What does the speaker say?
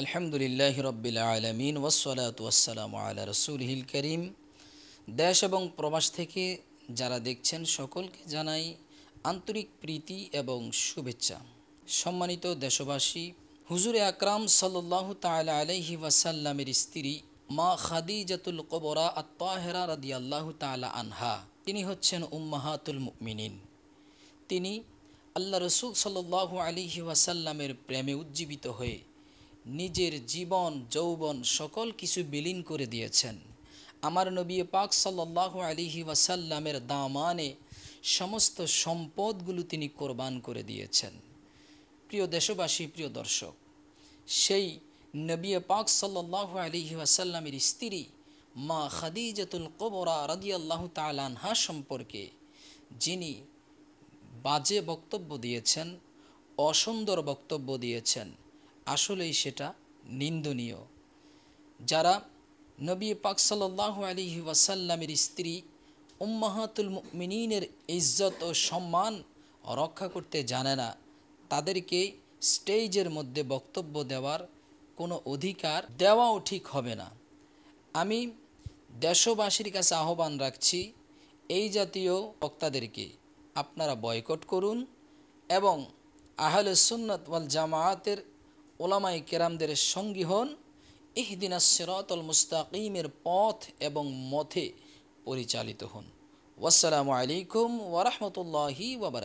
আলহামদুলিল্লাহি রব্বিল আলামিন ওয়াসসালাতু ওয়াসসালামু আলা রাসূলিহিল কারীম। দেশ এবং প্রবাস থেকে যারা দেখছেন সকলকে জানাই আন্তরিক প্রীতি এবং শুভেচ্ছা। সম্মানিত দেশবাসী, হুজুরে আকরাম সাল্লাল্লাহু তাআলা আলাইহি ওয়াসাল্লামের স্ত্রী মা খাদিজাতুল কুবরা আত-তাহেরা রাদিয়াল্লাহু তাআলা আনহা, তিনি হচ্ছেন উম্মাহাতুল মুমিনিন। তিনি আল্লাহ রসুল সাল্লাল্লাহু আলাইহি ওয়াসাল্লামের প্রেমে উজ্জীবিত হয়ে নিজের জীবন যৌবন সকল কিছু বিলীন করে দিয়েছেন। আমার নবী পাক সাল্লাল্লাহু আলাইহি ওয়াসাল্লামের দামানে সমস্ত সম্পদগুলো তিনি কোরবান করে দিয়েছেন। প্রিয় দেশবাসী, প্রিয় দর্শক, সেই নবী পাক সাল্লাল্লাহু আলাইহি ওয়াসাল্লামের স্ত্রী মা খাদিজাতুল কুবরা রাদিয়াল্লাহু তাআলা আনহা সম্পর্কে যিনি বাজে বক্তব্য দিয়েছেন, অসুন্দর বক্তব্য দিয়েছেন, আসলেই সেটা নিন্দনীয়। যারা নবী পাক সাল্লাল্লাহু আলাইহি ওয়াসাল্লামের স্ত্রী উম্মাহাতুল মুমিনিনের ইজ্জত ও সম্মান রক্ষা করতে জানে না, তাদেরকে স্টেজের মধ্যে বক্তব্য দেওয়ার কোনো অধিকার দেওয়াও ঠিক হবে না। আমি দেশবাসীর কাছে আহ্বান রাখছি, এই জাতীয় বক্তাদেরকে আপনারা বয়কট করুন এবং আহলে সুন্নাত ওয়াল জামায়াতের ওলামায়ে কেরামদের সঙ্গী হন, ইহদিনাস সিরাতাল মুস্তাকিমের পথ এবং মথে পরিচালিত হন। ওয়াসসালামু আলাইকুম ওয়া রাহমাতুল্লাহি ওয়া বারাকাতুহু।